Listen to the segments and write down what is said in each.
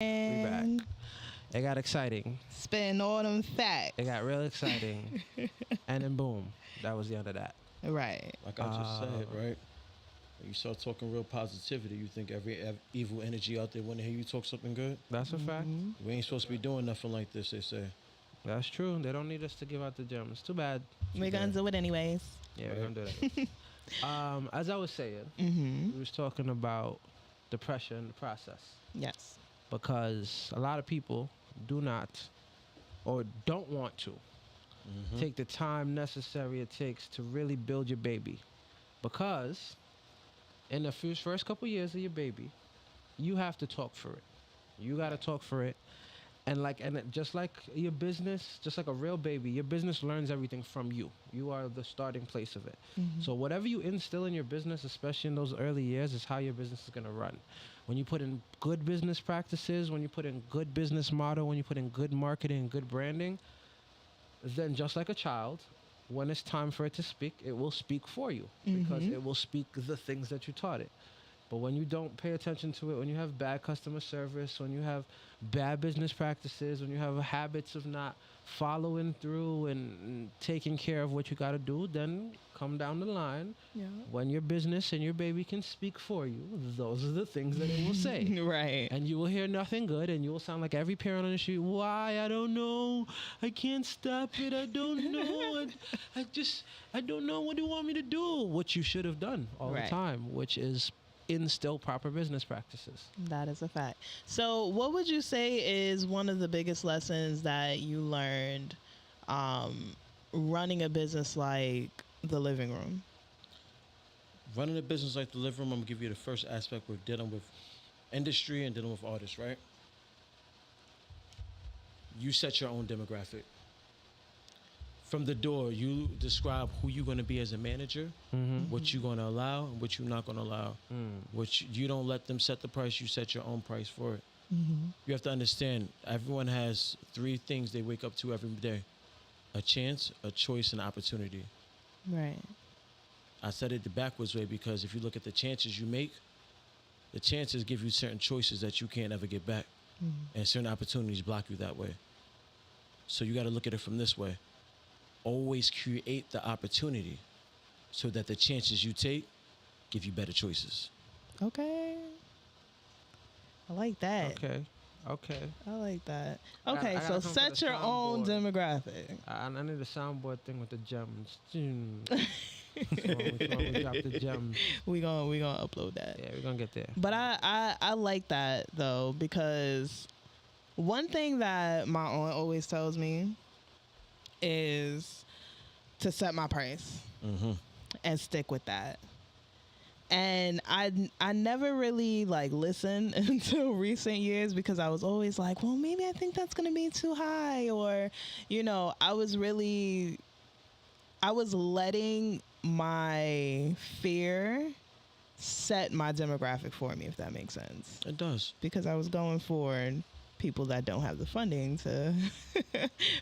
We back. And It got exciting. spitting all them facts. It got real exciting. And then boom, that was the end of that. Right. Like I just said, right? When you start talking real positivity, you think every evil energy out there want to hear you talk something good. That's a fact. We ain't supposed to be doing nothing like this, they say. That's true. They don't need us to give out the gems. Too bad. We're going to do it anyways. Yeah, we're gonna do that. As I was saying, Mm-hmm. we was talking about the pressure in the process. Yes. Because a lot of people do not or don't want to take the time necessary it takes to really build your baby. Because in the first couple years of your baby, you have to talk for it. You got to talk for it. And just like your business, just like a real baby, your business learns everything from you. You are the starting place of it. So whatever you instill in your business, especially in those early years, is how your business is going to run. When you put in good business practices, when you put in good business model, when you put in good marketing and good branding, then just like a child, when it's time for it to speak, it will speak for you because it will speak the things that you taught it. But when you don't pay attention to it, when you have bad customer service, when you have bad business practices, when you have habits of not following through and taking care of what you got to do, then come down the line. Yeah. When your business and your baby can speak for you, those are the things that it will say. Right. And you will hear nothing good, and you will sound like every parent on the street. Why? I don't know. I can't stop it. I don't know. I don't know. What do you want me to do? What you should have done all the time, which is instill proper business practices. That is a fact. So what would you say is one of the biggest lessons that you learned running a business like the living room? Running a business like the living room, I'm going to give you the first aspect with dealing with industry and dealing with artists, right? You set your own demographic. From the door, you describe who you're going to be as a manager, what you're going to allow, and what you're not going to allow. Which you don't let them set the price, you set your own price for it. You have to understand, everyone has three things they wake up to every day: a chance, a choice, and opportunity. Right. I said it the backwards way because if you look at the chances you make, the chances give you certain choices that you can't ever get back. And certain opportunities block you that way. So you got to look at it from this way. Always create the opportunity so that the chances you take give you better choices. Okay. I like that. Okay. I like that. Okay, I gotta so come for set the your own soundboard. demographic. I need a soundboard thing with the gems. We drop the gems. We gonna upload that. Yeah, we're going to get there. But I like that though, because one thing that my aunt always tells me is to set my price and stick with that. And I never really like listened until recent years because I was always like, well, maybe I think that's gonna be too high, or I was letting my fear set my demographic for me, if that makes sense. It does. Because I was going for people that don't have the funding to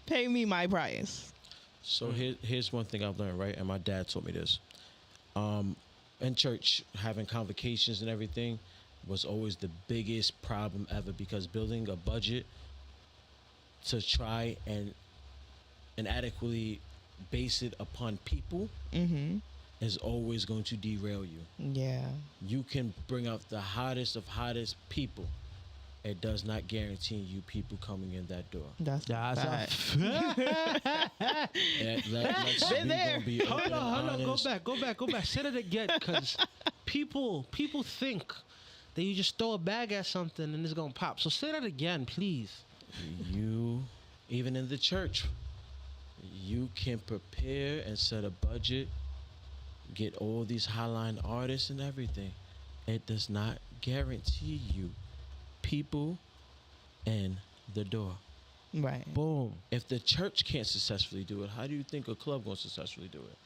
pay me my price. So here's one thing I've learned, right? And my dad taught me this. In church, having convocations and everything was always the biggest problem ever, because building a budget to try and adequately base it upon people is always going to derail you. Yeah. You can bring out the hottest of hottest people. It does not guarantee you people coming in that door. That's fact. Been there. Hold on. Go back. Say it again, because people think that you just throw a bag at something and it's going to pop. So say that again, please. You, even in the church, you can prepare and set a budget, get all these highline artists and everything. It does not guarantee you people in the door. Right. Boom. If the church can't successfully do it, how do you think a club going to successfully do it?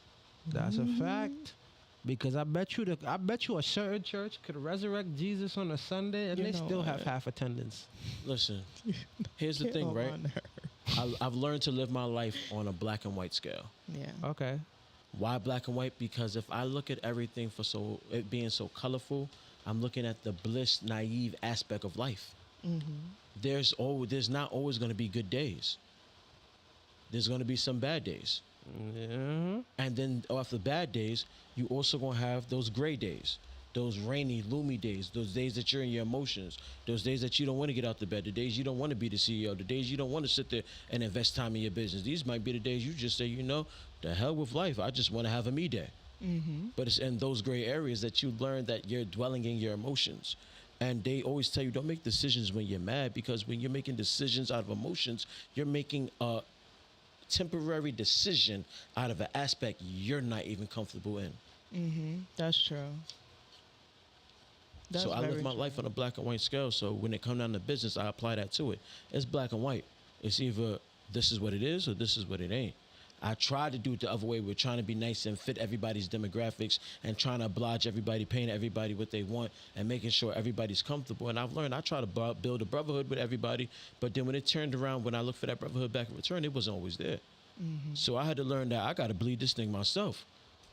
That's a fact. Because I bet you a certain church could resurrect Jesus on a Sunday and they still have half attendance. Listen, here's the thing, right? I've learned to live my life on a black and white scale. Yeah. Okay. Why black and white? Because if I look at everything for it being so colorful, I'm looking at the bliss, naive aspect of life. there's not always going to be good days. There's going to be some bad days. Yeah. And then after bad days, you also going to have those gray days, those rainy, gloomy days, those days that you're in your emotions, those days that you don't want to get out the bed, the days you don't want to be the CEO, the days you don't want to sit there and invest time in your business. These might be the days you just say, the hell with life. I just want to have a me day. But it's in those gray areas that you learn that you're dwelling in your emotions. And they always tell you, don't make decisions when you're mad, because when you're making decisions out of emotions, you're making a temporary decision out of an aspect you're not even comfortable in. That's true. That's so I live my true. life on a black and white scale. So when it comes down to business, I apply that to it. It's black and white. It's either this is what it is or this is what it ain't. I tried to do it the other way. We're trying to be nice and fit everybody's demographics and trying to oblige everybody, paying everybody what they want and making sure everybody's comfortable. And I've learned I try to build a brotherhood with everybody. But then when it turned around, when I looked for that brotherhood back in return, it wasn't always there. So I had to learn that I got to bleed this thing myself.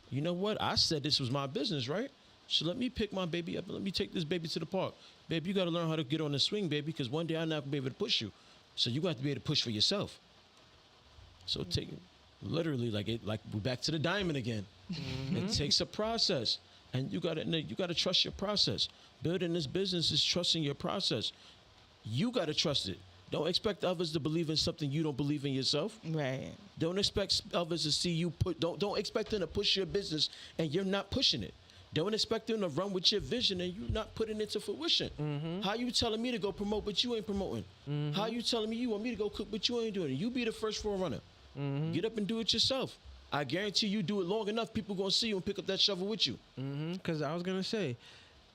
You know what? I said this was my business, right? So let me pick my baby up and let me take this baby to the park. Babe, you got to learn how to get on the swing, baby, because one day I'm not going to be able to push you. So you got to be able to push for yourself. So take literally like we're back to the diamond again. It takes a process, and you got to trust your process. Building this business is trusting your process. You got to trust it. Don't expect others to believe in something you don't believe in yourself. Right. Don't expect others to see you don't expect them to push your business and you're not pushing it. Don't expect them to run with your vision and you're not putting it to fruition. How you telling me to go promote but you ain't promoting? How you telling me you want me to go cook but you ain't doing it? You be the first forerunner. Get up and do it yourself. I guarantee you do it long enough, people gonna see you and pick up that shovel with you. Because I was gonna say,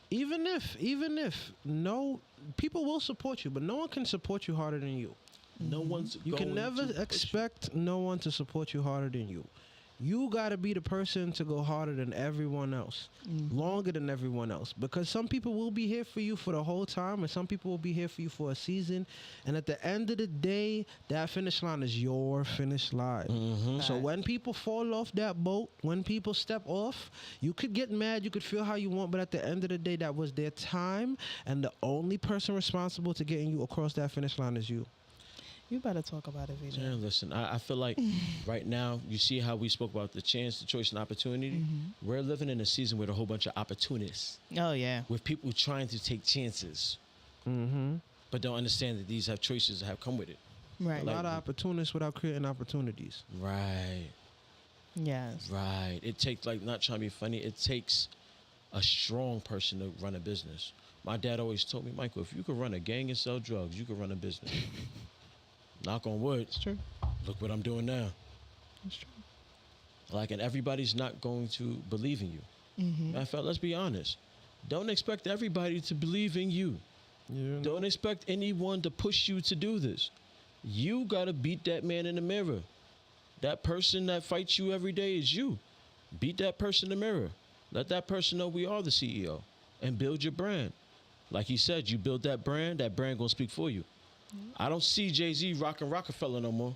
even if no people will support you, but no one can support you harder than you. No one's You can never expect no one to support you harder than you. You got to be the person to go harder than everyone else, longer than everyone else, because some people will be here for you for the whole time and some people will be here for you for a season. And at the end of the day, that finish line is your finish line. So when people fall off that boat, when people step off, you could get mad, you could feel how you want, but at the end of the day, that was their time. And the only person responsible to getting you across that finish line is you. You better talk about it, VJ. Yeah, listen, I feel like right now, you see how we spoke about the chance, the choice, and opportunity? We're living in a season with a whole bunch of opportunists. Oh, yeah. With people trying to take chances, but don't understand that these have choices that have come with it. Right. A lot of opportunists without creating opportunities. Right. Yes. Right. It takes, not trying to be funny, it takes a strong person to run a business. My dad always told me, Michael, if you could run a gang and sell drugs, you could run a business. Knock on wood. It's true. Look what I'm doing now. It's true. And everybody's not going to believe in you. Matter of fact, let's be honest. Don't expect everybody to believe in you. Don't expect anyone to push you to do this. You got to beat that man in the mirror. That person that fights you every day is you. Beat that person in the mirror. Let that person know we are the CEO and build your brand. Like he said, you build that brand going to speak for you. I don't see Jay-Z rocking Rockefeller no more.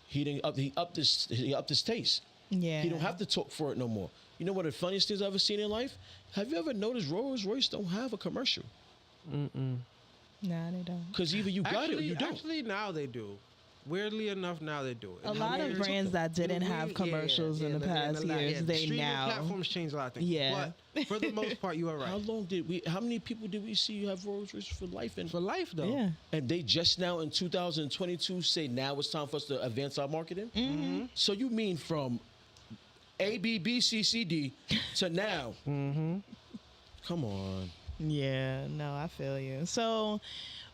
He upped his taste. Yeah. He don't have to talk for it no more. You know what the funniest things I've ever seen in life? Have you ever noticed Rolls-Royce don't have a commercial? Nah, they don't. Because either you got it or you don't. Actually, now they do. Weirdly enough, now they do it. A lot of brands that didn't have commercials in the past years, they streaming now. platforms changed a lot of things. Yeah. But for the most part, you are right. How many people did we see you have Rolls-Royce for life? For life, though. Yeah. And they just now in 2022 say now it's time for us to advance our marketing? So you mean from A, B, B, C, C, D to now? Come on. Yeah, no, I feel you. So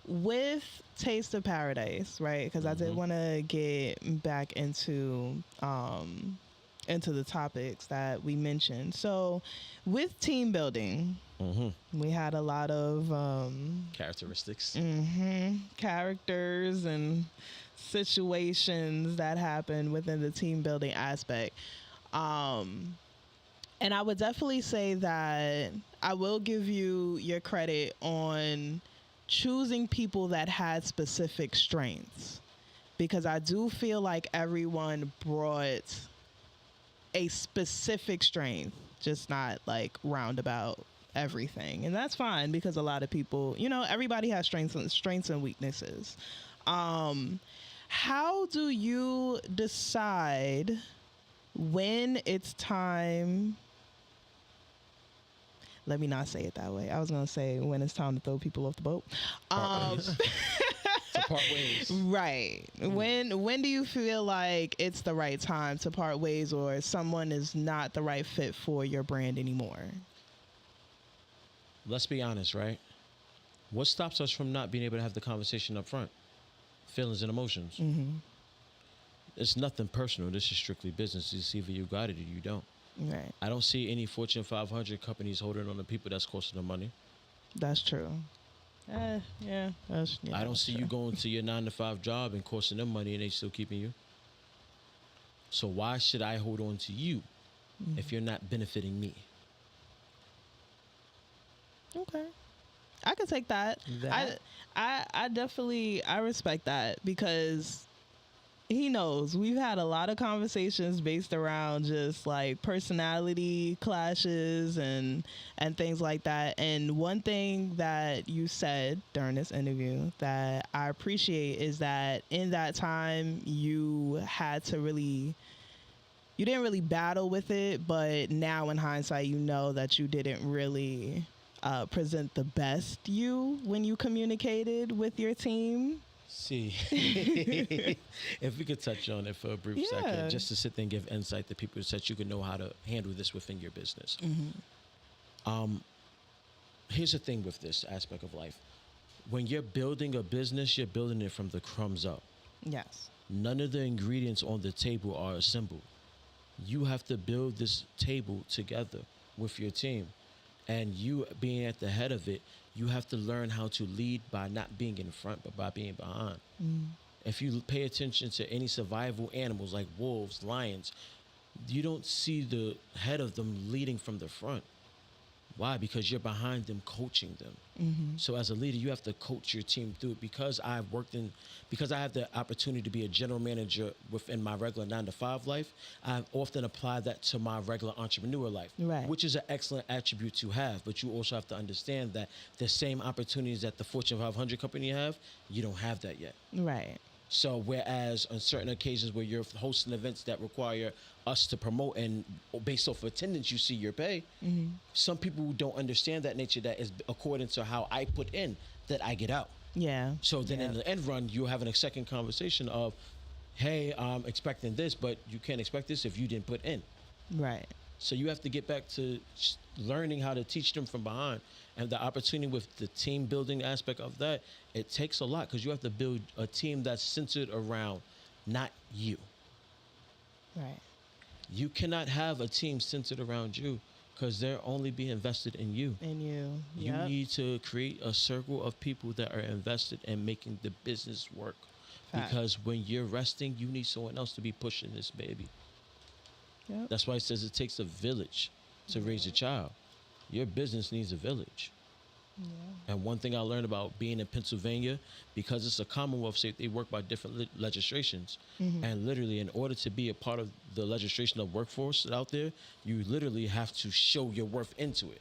with Taste of Paradise, right? Because I did want to get back into the topics that we mentioned. So with team building, we had a lot of Characteristics. characters and situations that happen within the team building aspect. And I would definitely say that I will give you your credit on choosing people that had specific strengths, because I do feel like everyone brought a specific strength, just not like roundabout everything, and that's fine because a lot of people, everybody has strengths and weaknesses. How do you decide when it's time? Let me not say it that way. I was gonna say when it's time to throw people off the boat. To part ways. Right. When do you feel like it's the right time to part ways, or someone is not the right fit for your brand anymore? Let's be honest, right? What stops us from not being able to have the conversation up front? Feelings and emotions. Mm-hmm. It's nothing personal. This is strictly business. It's either you got it or you don't. Right. I don't see any Fortune 500 companies holding on to people that's costing them money. That's true. Yeah. I don't see you going to your 9-to-5 job and costing them money and they still keeping you. So why should I hold on to you if you're not benefiting me? Okay. I can take that. I definitely respect that, because he knows we've had a lot of conversations based around just like personality clashes and things like that. And one thing that you said during this interview that I appreciate is that in that time you didn't really battle with it, but now in hindsight you know that you didn't really present the best you when you communicated with your team. See, if we could touch on it for a brief Yeah. second, just to sit there and give insight to people so that you can know how to handle this within your business. Here's the thing with this aspect of life. When you're building a business, you're building it from the crumbs up. Yes. None of the ingredients on the table are assembled. You have to build this table together with your team. And you being at the head of it, you have to learn how to lead by not being in front, but by being behind. If you pay attention to any survival animals like wolves, lions, you don't see the head of them leading from the front. Why? Because you're behind them, coaching them. So as a leader, you have to coach your team through it. Because I have the opportunity to be a general manager within my regular 9-to-5 life, I often apply that to my regular entrepreneur life, Right. which is an excellent attribute to have. But you also have to understand that the same opportunities that the Fortune 500 company have, you don't have that yet. Right. So whereas on certain occasions where you're hosting events that require us to promote and based off of attendance, you see your pay. Some people don't understand that nature, that is according to how I put in that I get out. Yeah. So then in the end run, you're having a second conversation of, hey, I'm expecting this, but you can't expect this if you didn't put in. Right. So you have to get back to learning how to teach them from behind. And the opportunity with the team building aspect of that, it takes a lot because you have to build a team that's centered around not you. Right. You cannot have a team centered around you because they're only being invested in you. And you. You Yep. need to create a circle of people that are invested in making the business work. Fact. Because when you're resting, you need someone else to be pushing this baby. Yep. That's why it says it takes a village to raise a child. Your business needs a village. Yeah. And one thing I learned about being in Pennsylvania, because it's a Commonwealth state, they work by different legislations. And literally, in order to be a part of the legislation of workforce out there, you literally have to show your worth into it.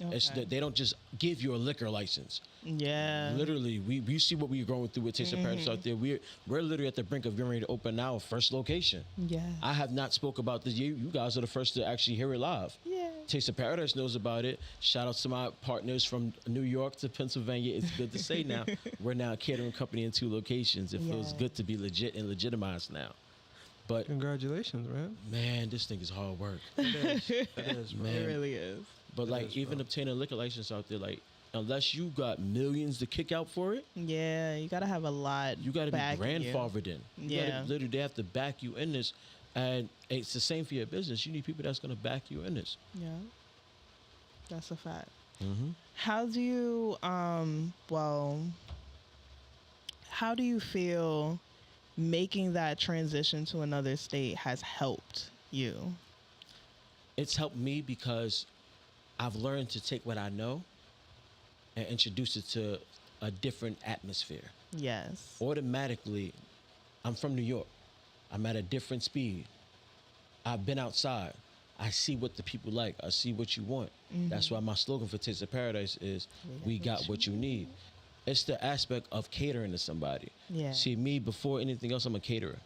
Okay. They don't just give you a liquor license. Yeah. Literally, we see what we're going through with Taste of Paradise out there. We're literally at the brink of getting ready to open our first location. Yeah. I have not spoke about this. You guys are the first to actually hear it live. Yeah. Taste of Paradise knows about it. Shout out to my partners from New York to Pennsylvania. It's good to say now we're now a catering company in 2 locations. It feels Yeah. good to be legit and legitimized now. But Congratulations, man. man, this thing is hard work. It is, bro. Man. It really is. But like is, even bro. obtaining a liquor license out there, like unless you got millions to kick out for it, Yeah. You gotta have a lot. you got to be backing you. grandfathered in. You Yeah. gotta, literally, they have to back you in this. And it's the same for your business. You need people that's going to back you in this. Yeah. That's a fact. Mm-hmm. How do you how do you feel making that transition to another state has helped you? It's helped me because I've learned to take what I know and introduce it to a different atmosphere. Yes. Automatically, I'm from New York. I'm at a different speed. I've been outside. I see what the people like. I see what you want. That's why my slogan for Taste of Paradise is we got what you need. It's the aspect of catering to somebody. Yeah. See, me, before anything else, I'm a caterer.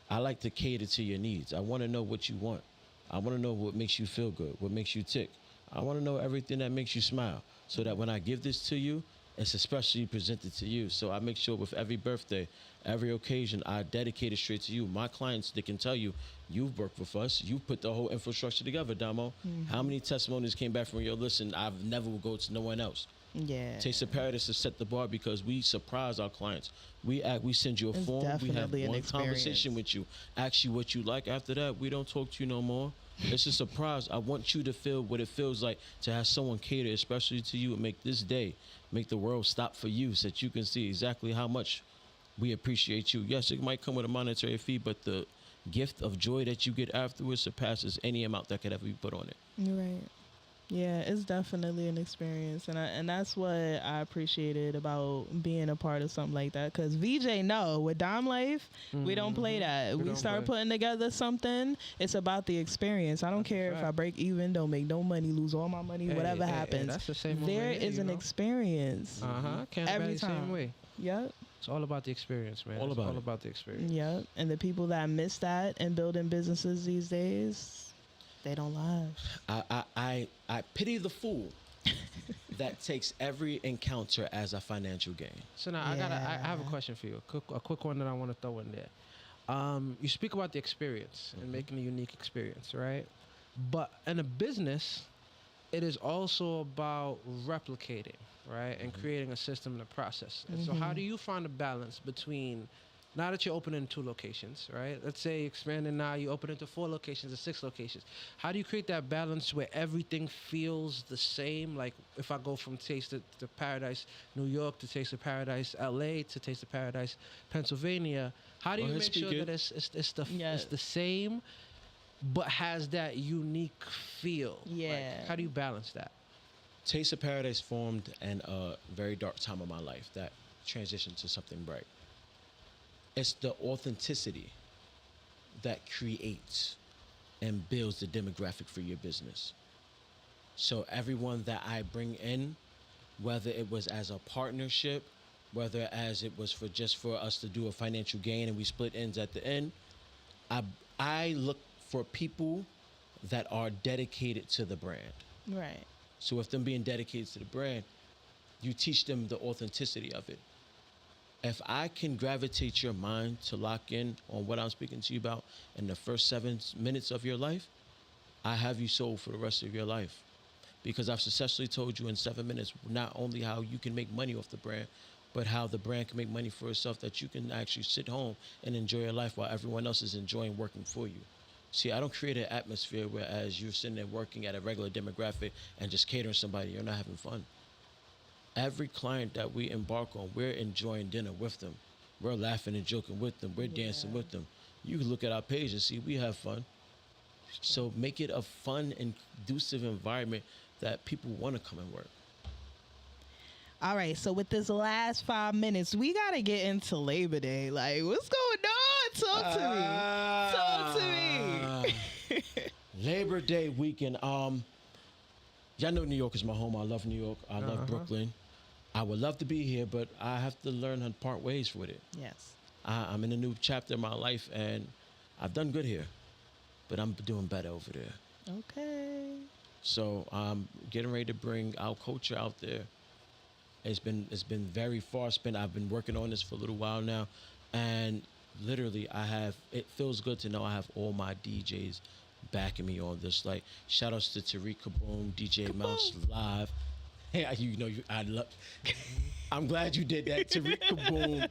I like to cater to your needs. I want to know what you want. I want to know what makes you feel good, what makes you tick. I want to know everything that makes you smile, so that when I give this to you, it's especially presented to you. So I make sure with every birthday, every occasion, I dedicate it straight to you. My clients, they can tell you, you've worked with us. You've put the whole infrastructure together, Damo. How many testimonies came back from your listen? I've never will go to no one else. Yeah. Taste of Paradise has set the bar because we surprise our clients. We send you a It's form. We have definitely an one experience. conversation with you. Ask you what you like. After that, we don't talk to you no more. It's a surprise. I want you to feel what it feels like to have someone cater, especially to you, and make this day, make the world stop for you, so that you can see exactly how much we appreciate you. Yes, it might come with a monetary fee, but the gift of joy that you get afterwards surpasses any amount that could ever be put on it. You're right. Yeah, it's definitely an experience, and that's what I appreciated about being a part of something like that. Because VJ, no, with Dom Life, we don't play that. We don't start play. putting together something. It's about the experience. I don't care if fact. I break even, don't make no money, lose all my money, whatever happens. that's the same over There here, is you an know? experience. Can't Every the same time. way. Yep. It's all about the experience, man. All It's about all it. about the experience. Yep. And the people that miss that and building businesses these days, they don't last. I pity the fool that takes every encounter as a financial gain. So now I have a Yeah. question for you. A quick one that I want to throw in there. You speak about the experience and making a unique experience, right? But in a business, it is also about replicating, right, and creating a system and a process. And so, how do you find a balance between, now that you're opening 2 locations, right? Let's say expanding now, you open into 4 locations or 6 locations. How do you create that balance where everything feels the same? Like if I go from Taste to Paradise, New York, to Taste of Paradise, LA, to Taste of Paradise, Pennsylvania. How do Go you ahead, make sure speak it. that it's Yes. the same, but has that unique feel? Like, Yeah. how do you balance that? Taste of Paradise formed in a very dark time of my life that transitioned to something bright. It's the authenticity that creates and builds the demographic for your business. So everyone that I bring in, whether it was as a partnership, whether as it was for us to do a financial gain and we split ends at the end, I look for people that are dedicated to the brand. Right. So with them being dedicated to the brand, you teach them the authenticity of it. If I can gravitate your mind to lock in on what I'm speaking to you about in the first 7 minutes of your life, I have you sold for the rest of your life. Because I've successfully told you in 7 minutes not only how you can make money off the brand, but how the brand can make money for itself, that you can actually sit home and enjoy your life while everyone else is enjoying working for you. See, I don't create an atmosphere where as you're sitting there working at a regular demographic and just catering somebody, you're not having fun. Every client that we embark on, we're enjoying dinner with them. We're laughing and joking with them. We're dancing with them. You can look at our page and see we have fun. So make it a fun and conducive environment that people want to come and work. All right, so with this last 5 minutes, we gotta get into Labor Day. Like, what's going on? Talk to me. Talk to me. Labor Day weekend. Y'all know New York is my home. I love New York. I love Brooklyn. I would love to be here, but I have to learn how to part ways with it. Yes. I'm in a new chapter in my life, and I've done good here, but I'm doing better over there. Okay. So I'm getting ready to bring our culture out there. It's been very far spent. I've been working on this for a little while now, and literally it feels good to know I have all my DJs backing me on this. Like, shout outs to Tariq Kaboom, DJ Mouse Live. Hey, I'm glad you did that. Tariq Kaboom.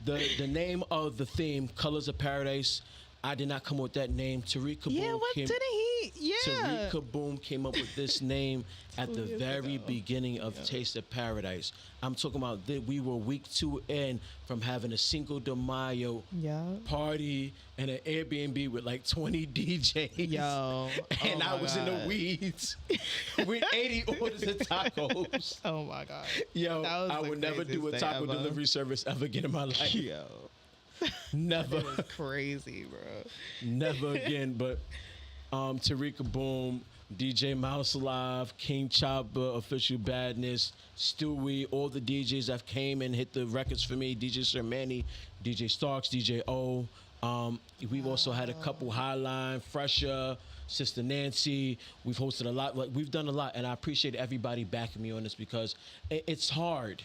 The name of the theme, Colors of Paradise, I did not come up with that name. Tariq Kaboom Yeah, what didn't he? Yeah. Tariq Kaboom came up with this name at the very beginning of Taste of Paradise. I'm talking about that we were week 2 in from having a Cinco de Mayo party and an Airbnb with like 20 DJs. Yo. And Oh I my was in the God. weeds with 80 orders of tacos. Oh my God. Yo, That was I the would never do a craziest taco thing ever. delivery service ever again in my life. Yo. Never. That was crazy, bro. Never again. But Tarika Boom, DJ Mouse Alive, King Chopper, Official Badness, Stewie, all the DJs that came and hit the records for me, DJ Sermani, DJ Starks, DJ O. We've also had a couple Highline, Fresher, Sister Nancy. We've hosted a lot. Like, we've done a lot, and I appreciate everybody backing me on this because it's hard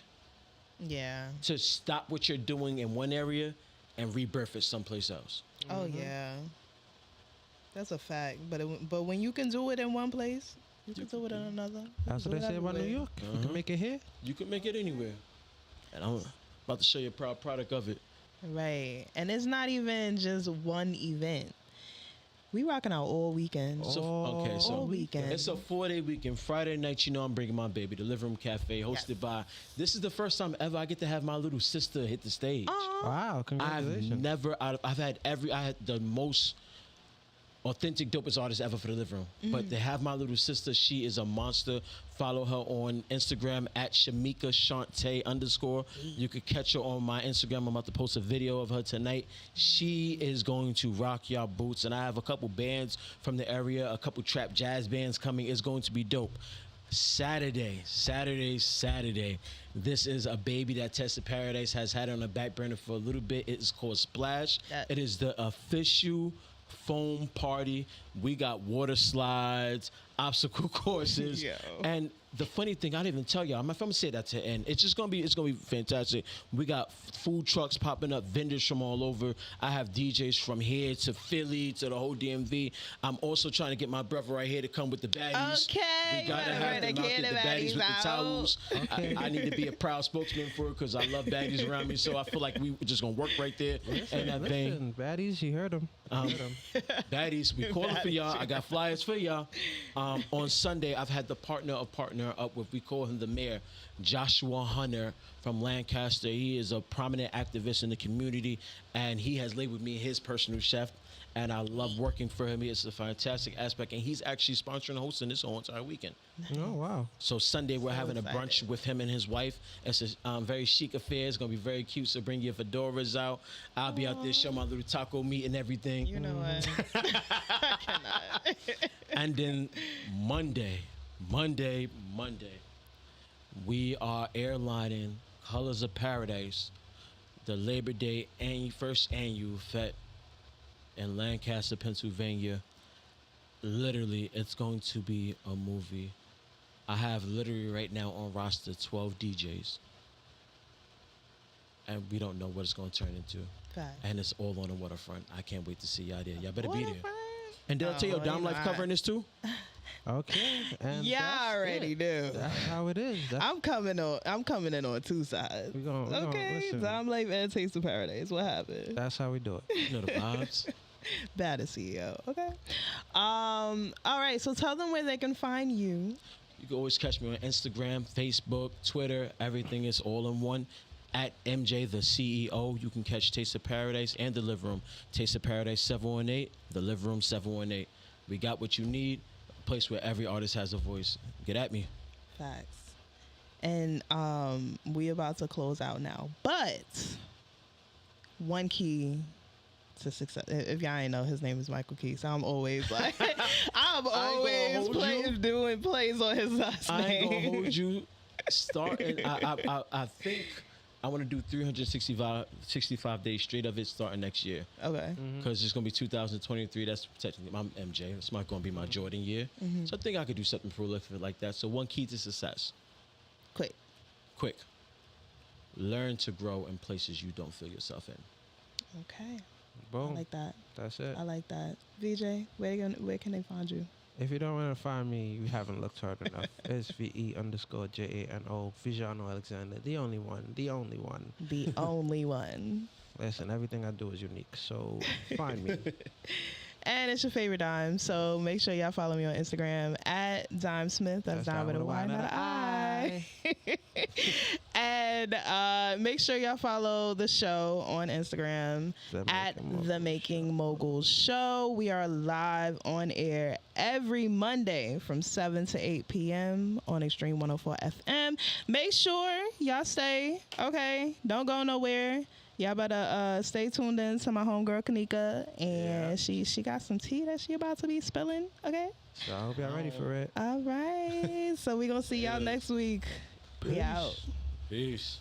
Yeah. to stop what you're doing in one area and rebirth it someplace else. Oh yeah. That's a fact. But when you can do it in one place, you can do it in another. You That's can what do they it say about New everywhere. York. You can make it here. You can make it anywhere. And I'm about to show you a proud product of it. Right. And it's not even just one event. We rocking out all weekend. So, okay, so all weekend. it's a 4-day weekend. Friday night, you know I'm bringing my baby. The Living Room Cafe, hosted by. This is the first time ever I get to have my little sister hit the stage. Aw. Wow, congratulations. I had the most authentic, dopest artist ever for the Living Room. But to have my little sister, she is a monster. Follow her on Instagram at Shamika Shantae _. You could catch her on my Instagram. I'm about to post a video of her tonight. She is going to rock y'all boots. And I have a couple bands from the area, a couple trap jazz bands coming. It's going to be dope. Saturday. This is a baby that Tested Paradise has had on the back burner for a little bit. It is called Splash. It is the official foam party. We got water slides, obstacle courses, Yo. and the funny thing, I didn't even tell y'all. I'm gonna say that to the end. It's gonna be fantastic. We got food trucks popping up, vendors from all over. I have DJs from here to Philly to the whole DMV. I'm also trying to get my brother right here to come with the baddies. Okay, We gotta you have them better out get there, the the baddies baddies with the out. towels. I need to be a proud spokesman for it because I love baddies around me. So I feel like we just gonna work right there in that vein. Listen, baddies, you heard them. Baddies, we calling for y'all. I got flyers for y'all. On Sunday, I've had the partner up with, we call him the mayor, Joshua Hunter from Lancaster. He is a prominent activist in the community, and he has labeled me his personal chef. And I love working for him. It's a fantastic aspect, and he's actually sponsoring and hosting this whole entire weekend. Oh, wow. So Sunday we're having a brunch excited. with him and his wife. It's a very chic affair. It's gonna be very cute. So bring your fedoras out. I'll be out there showing my little taco meat and everything. You know what? I cannot. And then Monday, we are airlining Colors of Paradise, the Labor Day first annual Fete in Lancaster, Pennsylvania. Literally, it's going to be a movie. I have literally right now on roster 12 DJs. And we don't know what it's going to turn into. Fact. And it's all on the waterfront. I can't wait to see y'all there. Y'all better be there. Waterfront? And did I tell you, Oh, Dom you Life not. covering this too? Okay. And Yeah, that's I already it. do. That's how it is. That's, I'm coming in on two sides. we gonna Okay, listen. Dom Life and Taste of Paradise. What happened? That's how we do it. You know the vibes. Bad as CEO. Okay. All right. So tell them where they can find you. You can always catch me on Instagram, Facebook, Twitter. Everything is all in one. At MJ the CEO. You can catch Taste of Paradise and the Living Room. Taste of Paradise 718, the Living Room 718. We got what you need. A place where every artist has a voice. Get at me. Facts. And we about to close out now. But one key to success. If y'all ain't know, his name is Michael Key. So I'm always like, I'm always doing plays on his last I ain't name. gonna hold you. Starting, I think I want to do 365 days straight of it starting next year. Okay. Because it's going to be 2023. That's technically my MJ. It's not going to be my Jordan year. So I think I could do something prolific like that. So one key to success. Quick. Learn to grow in places you don't feel yourself in. Okay. Boom. I like that. That's it. I like that. VJ, where can they find you? If you don't want to find me, you haven't looked hard enough. It's VE_JANO, Vijano Alexander. The only one. The only one. Listen, everything I do is unique. So find me. And it's your favorite Dime. So make sure y'all follow me on Instagram at Dime Smith. That's Dime with a Y, not an I. And make sure y'all follow the show on Instagram at The Making Moguls Show. We are live on air every Monday from 7 to 8 p.m. on Xtreme 104 FM. Make sure y'all stay, okay? Don't go nowhere. Y'all better stay tuned in to my homegirl Kanika, and she got some tea that she about to be spilling. Okay. So I hope y'all ready for it. All right. So we gonna see y'all next week. We out. Peace.